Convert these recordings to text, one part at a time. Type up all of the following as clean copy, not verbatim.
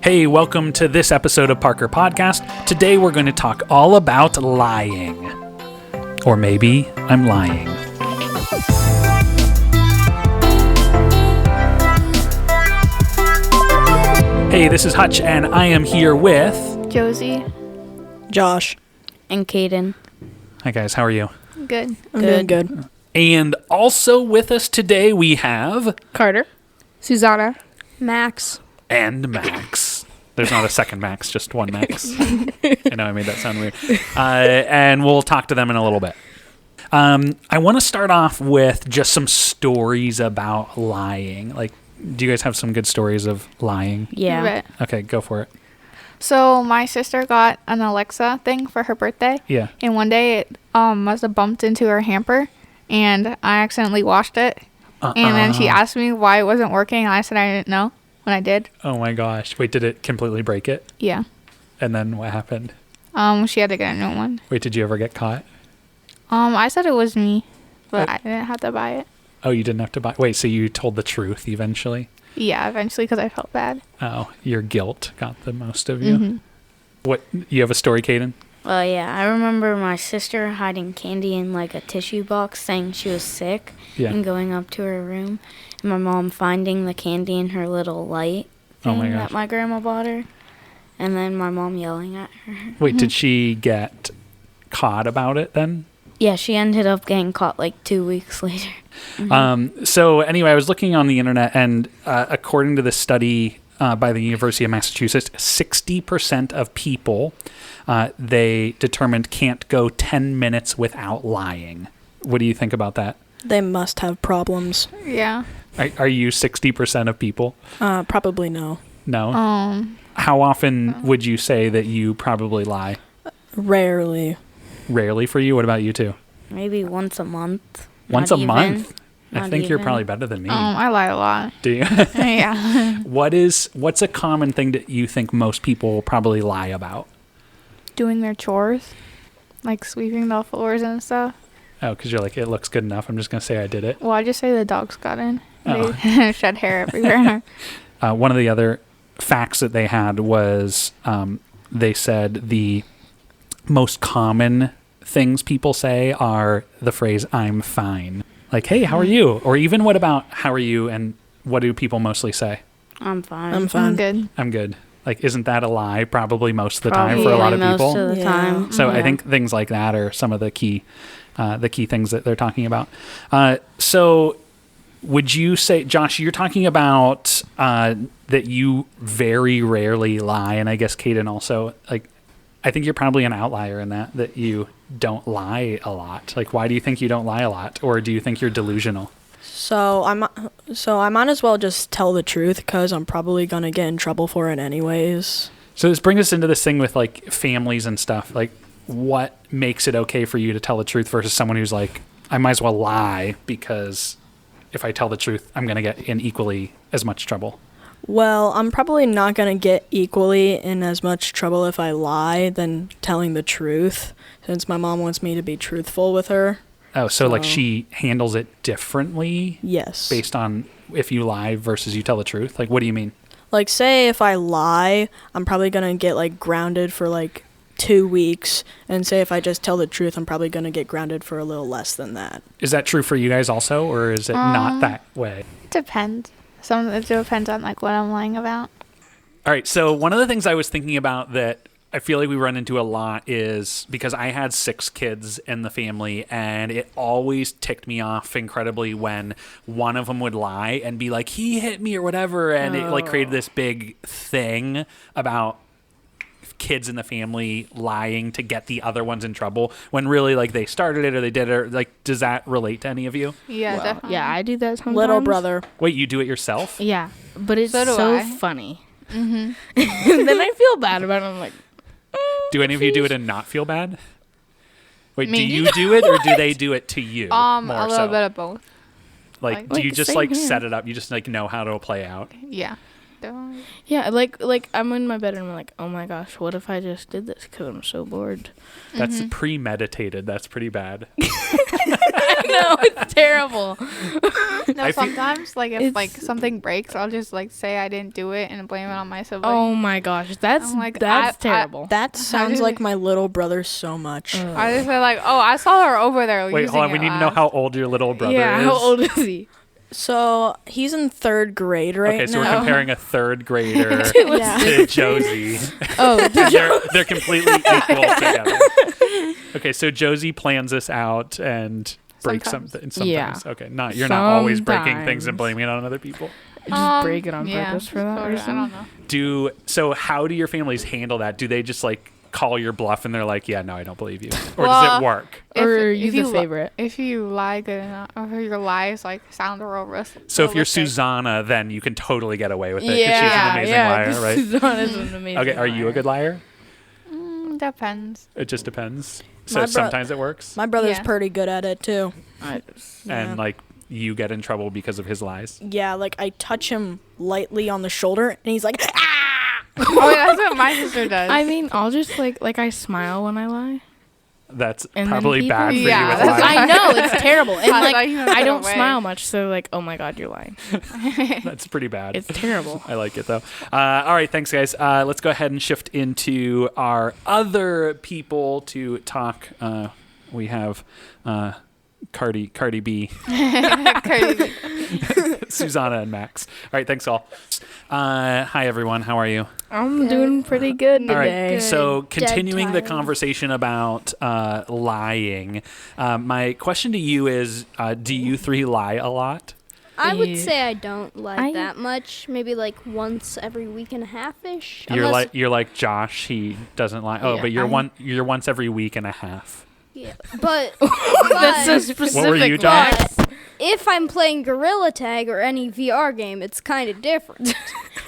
Hey, welcome to this episode of Parker Podcast. Today we're going to talk all about lying. Or maybe I'm lying. Hey, this is Hutch, and I am here with... Josie. Josh. And Caden. Hi guys, how are you? Good. I'm doing good. And also with us today we have... Carter. Suzanna. Max. And Max. There's not a second Max, just one Max. I know I made that sound weird. And we'll talk to them in a little bit. I want to start off with just some stories about lying. Like, do you guys have some good stories of lying? Yeah. Right. Okay, go for it. So my sister got an Alexa thing for her birthday. Yeah. And one day it must have bumped into her hamper, and I accidentally washed it. And then she asked me why it wasn't working, and I said I didn't know when I did. Oh my gosh. Wait, did it completely break it? Yeah. And then what happened? She had to get a new one. Wait, did you ever get caught? I said it was me, but I didn't have to buy it. Oh, you didn't have to buy... Wait, so you told the truth eventually? Yeah, eventually, because I felt bad. Oh, your guilt got the most of you. Mm-hmm. What, you have a story, Caden? Well, yeah, I remember my sister hiding candy in like a tissue box saying she was sick and going up to her room. And my mom finding the candy in her little light thing that my grandma bought her. And then my mom yelling at her. Wait, did she get caught about it then? Yeah, she ended up getting caught like 2 weeks later. So anyway, I was looking on the internet, and according to this study by the University of Massachusetts, 60% of people they determined can't go 10 minutes without lying. What do you think about that? They must have problems. Yeah. Are you 60% of people? Probably no. No? How often would you say that you probably lie? Rarely. Rarely for you? What about you two? Maybe once a month. Once a month? I Not think you're even. probably better than me. I lie a lot. Do you? Yeah. What's a common thing that you think most people probably lie about? Doing their chores, like sweeping the floors and stuff. Oh, because you're like, it looks good enough. I'm just going to say I did it. Well, I just say the dogs got in. Oh. They shed hair everywhere. One of the other facts that they had was they said the most common things people say are the phrase, I'm fine. Like, hey, how are you? Or even what about how are you? And what do people mostly say? I'm fine. I'm fine. I'm good. I'm good. Like, isn't that a lie probably most of the time for a lot of people? Most of the time. So Yeah. I think things like that are some of the key things that they're talking about. So would you say, Josh, you're talking about that you very rarely lie, and I guess Caden also, like, I think you're probably an outlier in that you don't lie a lot. Like, why do you think you don't lie a lot? Or do you think you're delusional? So I might as well just tell the truth because I'm probably gonna get in trouble for it anyways. So this brings us into this thing with, like, families and stuff. Like, what makes it okay for you to tell the truth versus someone who's like, I might as well lie because if I tell the truth, I'm going to get in equally as much trouble? Well, I'm probably not gonna get equally in as much trouble if I lie than telling the truth, since my mom wants me to be truthful with her. Oh, so like she handles it differently? Yes. Based on if you lie versus you tell the truth? Like, what do you mean? Like, say if I lie, I'm probably gonna get like grounded for like 2 weeks, and say if I just tell the truth, I'm probably gonna get grounded for a little less than that. Is that true for you guys also, or is it not that way? Depends. It depends on like what I'm lying about. All right, so one of the things I was thinking about that I feel like we run into a lot is because I had 6 kids in the family, and it always ticked me off incredibly when one of them would lie and be like, he hit me or whatever, and it like created this big thing about kids in the family lying to get the other ones in trouble when really like they started it or they did it. Or, like, does that relate to any of you? Yeah, definitely. Yeah, I do that sometimes. Little brother. Wait, you do it yourself? Yeah, but it's So do so I. funny. Mm-hmm. Then I feel bad about it. I'm like, Do any of you do it and not feel bad? Wait, Me? do you do it or do they do it to you? A more little so? bit of both. Like, do Like, you just same like here. set it up? You just like know how it'll play out? Yeah. Definitely. yeah, like I'm in my bed and I'm like, oh my gosh, what if I just did this because I'm so bored? That's premeditated. That's pretty bad. I No, it's terrible. No, sometimes like if like something breaks, I'll just like say I didn't do it and blame it on my sibling. Oh my gosh, that's like, that's terrible. That sounds like my little brother so much. I just say like, oh, I saw her over there. Wait, hold on. We need to know how old your little brother is. How old is he? So he's in 3rd grade right now. Okay, so we're comparing a 3rd grader Yeah. to Josie. Oh, they're completely equal together. Okay, so Josie plans this out and breaks something. Sometimes. Yeah. Okay, you're not always breaking things and Sometimes. blaming it on other people. just break it on purpose for that sort of, reason. I don't know. So how do your families handle that? Do they just like call your bluff and they're like, yeah, no, I don't believe you? Or does Well, it work? Or are you the favorite? If you lie good enough, or if your lies like sound real So if you're realistic. Suzanna, then you can totally get away with it because she's an amazing liar, right? Suzanna's an amazing Okay, are you a good liar? Depends. It just depends. So My sometimes it works. My brother's Yeah. pretty good at it too. And like you get in trouble because of his lies. Yeah, like I touch him lightly on the shoulder and he's like, ah! Oh, yeah, that's what my sister does. I mean, I'll just like I smile when I lie. That's And then probably people- bad for Yeah, you with that's lies. I know it's terrible, and I like thought you meant I the don't way. smile much, so like, oh my god, you're lying. That's pretty bad. It's terrible. I like it though. All right, thanks guys. Let's go ahead and shift into our other people to talk. We have Cardi B, Crazy. Susanna, and Max. All right, thanks all. Hi everyone, how are you? I'm doing pretty good today. All right, so Dead continuing the tired. conversation about lying, my question to you is, do you three lie a lot? I would Yeah. say I don't lie I- that much. Maybe like once every week and a half ish. You're like Josh. He doesn't lie. Oh, Yeah, but you're once every week and a half. Yeah, but That's so but, specific. What were you, Josh? but if I'm playing Gorilla Tag or any VR game, it's kind of different.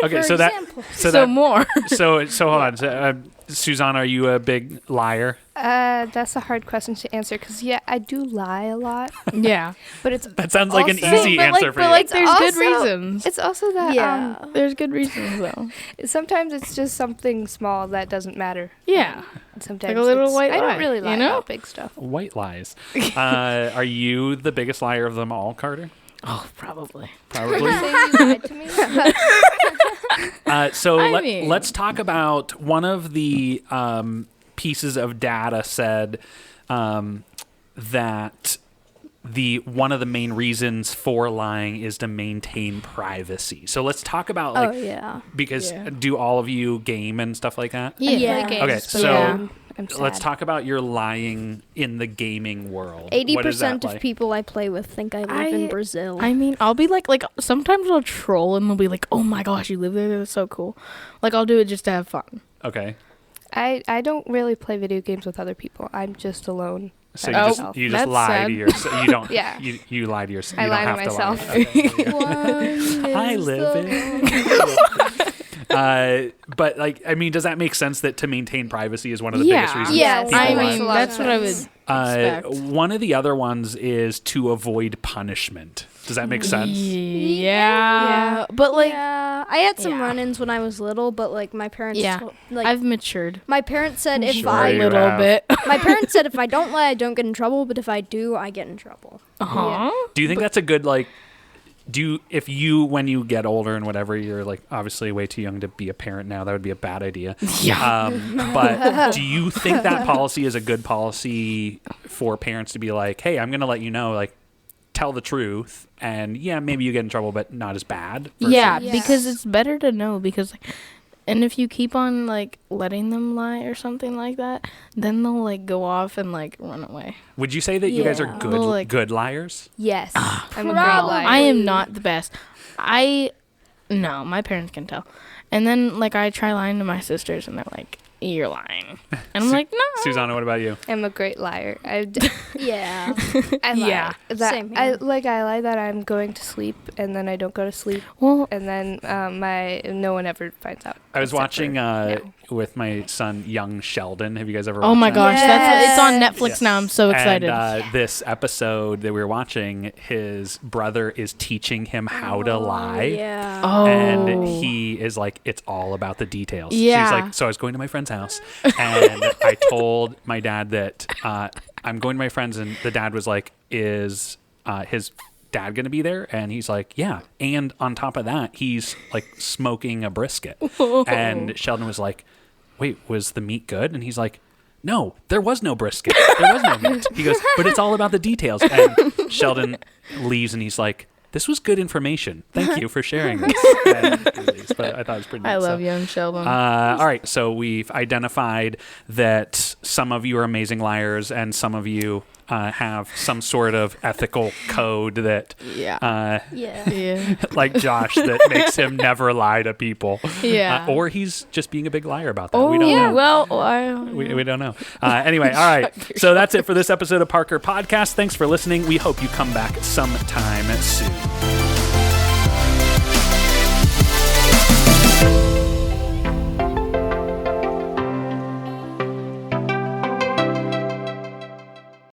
Okay, For so example. So more. so hold on. So, Susanna, are you a big liar? That's a hard question to answer because I do lie a lot, Yeah. but it's That sounds like an Also- easy but answer like, for but you. like, there's good also- reasons. it's also that Yeah. There's good reasons though. sometimes it's just something small that doesn't matter. Yeah. And sometimes Like a little it's- white I lie, don't really lie you know? about big stuff. White lies. Are you the biggest liar of them all, Carter? Oh, probably. Probably. Say you lied to me. So I mean- let's talk about one of the pieces of data said that one of the main reasons for lying is to maintain privacy. So let's talk about Oh like yeah. because Yeah. do all of you game and stuff like that? Yeah. Yeah. I play games, Okay, but so I'm sad. Let's talk about your lying in the gaming world. 80% like? of people I play with think I live in Brazil. I mean, I'll be like sometimes I'll troll and they'll be like, "Oh my gosh, you live there? That's so cool." Like I'll do it just to have fun. Okay. I don't really play video games with other people. I'm just alone. So by you myself. just That's lie sad. to yourself. You don't. Yeah. You lie to yourself. I You lie don't to have myself. To lie. Okay. One I is live the- in. But like, I mean, does that make sense that to maintain privacy is one of the biggest reasons? Yeah, people I lie? mean, that's what I would expect. One of the other ones is to avoid punishment. Does that make sense? Yeah. But like yeah, I had some Yeah. run-ins when I was little, but like my parents, Yeah. like I've matured my parents said if Sure I you a little have. bit. my parents said if I don't lie, I don't get in trouble, but if I do, I get in trouble. Uh-huh. Do you think that's a good like? If you when you get older and whatever, you're like obviously way too young to be a parent now. That would be a bad idea. Yeah. But do you think that policy is a good policy for parents to be like, hey, I'm going to let you know, like, tell the truth, and yeah, maybe you get in trouble, but not as bad. versus- Yeah, Yes. because it's better to know because and if you keep on like letting them lie or something like that, then they'll like go off and like run away. Would you say that you guys are Yeah. good Well, like- good liars? Yes. I'm a great Probably. liar. I am not the best. No, my parents can tell. And then like I try lying to my sisters and they're like, "You're lying." And I'm like, "No." Susanna, what about you? I'm a great liar. I Yeah. lie. Yeah. That, Same I here. lie that I'm going to sleep and then I don't go to sleep Well, and then no one ever finds out. I was except watching for now. with my son, Young Sheldon. Have you guys ever oh watched my that? gosh, Yes. it's on Netflix Yes. now. I'm so excited. And this episode that we were watching, his brother is teaching him how to lie. Yeah. oh. And he is like, it's all about the details. Yeah. She's like, so I was going to my friend's house and I told my dad that I'm going to my friend's, and the dad was like, is his dad going to be there? And he's like, yeah. And on top of that, he's like smoking a brisket. Whoa. And Sheldon was like, wait, was the meat good? And he's like, no, there was no brisket. There was no meat. He goes, but it's all about the details. And Sheldon leaves and he's like, this was good information. Thank you for sharing this. And he leaves. But I thought it was pretty neat. I love young Sheldon. All right, so we've identified that some of you are amazing liars and some of you have some sort of ethical code that, Yeah. like Josh, that makes him never lie to people. Yeah. Or he's just being a big liar about that. Oh, We don't know. well, We don't know. Anyway, all right. So that's it for this episode of Parker Podcast. Thanks for listening. We hope you come back sometime soon.